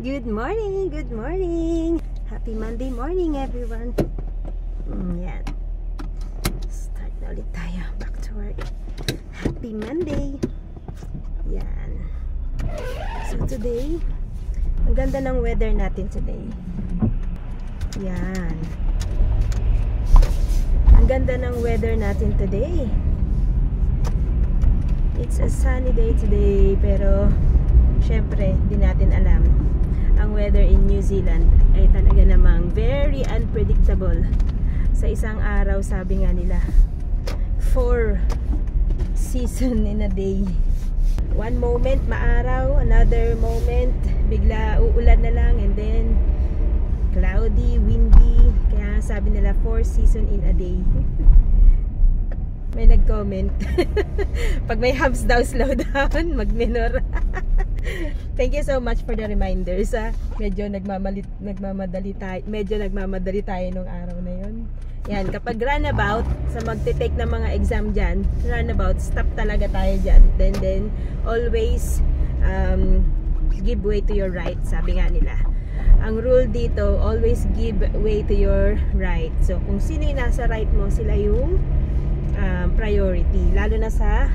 Good morning! Good morning! Happy Monday morning, everyone! Yan. Start na ulit tayo. Back to work. Happy Monday! Yan. So today, ang ganda ng weather natin today. Yan. Ang ganda ng weather natin today. It's a sunny day today, pero syempre, di natin alam. Ang weather in New Zealand ay talaga namang very unpredictable. Sa isang araw, sabi nga nila, 4 season in a day. One moment maaraw, another moment bigla uulan na lang, and then cloudy, windy. Kaya sabi nila 4 season in a day. May nag-comment. Pag may hubs daw, slow down, mag-minor. Thank you so much for the reminders. Medyo nagmamadali tayo nung araw na yun. Yan, kapag runabout, sa magte-take ng mga exam dyan, runabout, stop talaga tayo dyan. Then always give way to your right, sabi nga nila. Ang rule dito, always give way to your right. So, kung sino yung nasa right mo, sila yung priority. Lalo na sa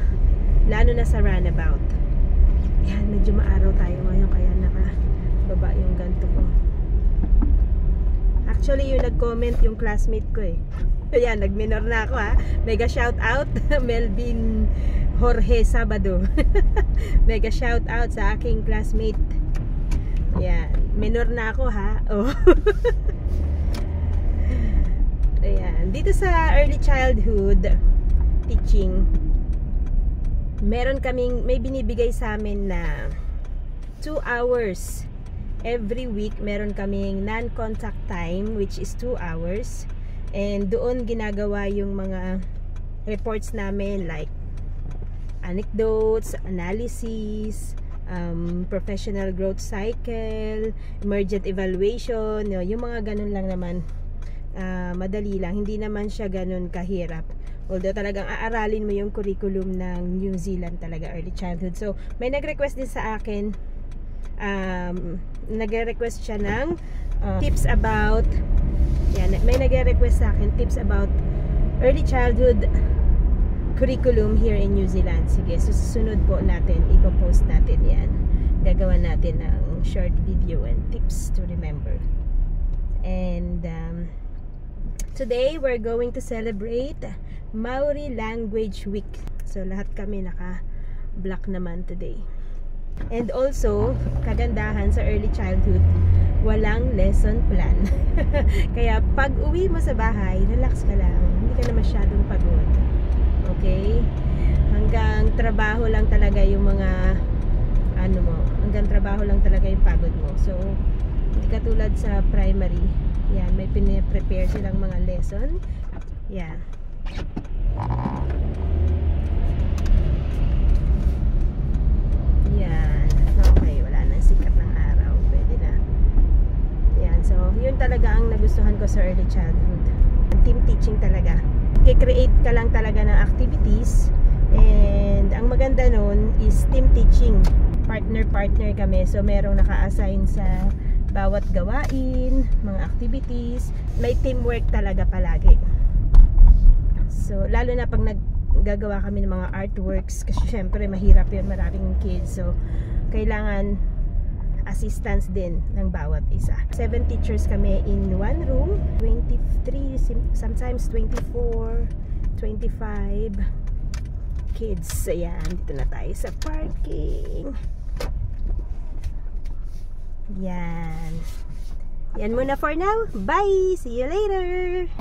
runabout. Yan, medyo maaraw tayo ngayon, kaya nakababa yung ganto ko. Actually, yung nag-comment yung classmate ko eh. Ayan, nag-minor na ako ha. Mega shout out, Melvin Jorge Sabado. Mega shout out sa aking classmate. Ayan, minor na ako ha. Oh. Ayan, dito sa early childhood teaching, may binibigay sa amin na 2 hours every week. Meron kaming non-contact time, which is 2 hours, and doon ginagawa yung mga reports namin, like anecdotes, analysis, professional growth cycle, emergent evaluation, yung mga ganun lang naman. Madali lang, hindi naman siya ganun kahirap. Although talagang aaralin mo yung curriculum ng New Zealand talaga, early childhood. So, may nag-request din sa akin, nag-request siya ng tips about, yan, may nag-request sa akin tips about early childhood curriculum here in New Zealand. Sige, susunod po natin, ipopost natin yan. Gagawa natin ng short video and tips to remember. And today, we're going to celebrate Maori Language Week. So, lahat kami naka-black naman today. And also, kagandahan sa early childhood, walang lesson plan. Kaya, pag uwi mo sa bahay, relax ka lang. Hindi ka na masyadong pagod. Okay? Hanggang trabaho lang talaga yung mga, hanggang trabaho lang talaga yung pagod mo. So, hindi katulad sa primary. Yan, may pine-prepare silang mga lesson. Yan. Yan. Okay, wala nang sikat ng araw. Pwede na. Yan, so, yun talaga ang nagustuhan ko sa early childhood. Team teaching talaga. I-create ka lang talaga ng activities. And, ang maganda nun is team teaching. Partner-partner kami. So, merong naka-assign sa bawat gawain, mga activities. May teamwork talaga palagi. So, lalo na pag naggagawa kami ng mga artworks, kasi syempre mahirap yun, maraming kids. So, kailangan assistance din ng bawat isa. 7 teachers kami in one room. 23, sometimes 24, 25 kids. Ayan, dito na tayo sa parking. Yan. Yan muna for now. Bye! See you later!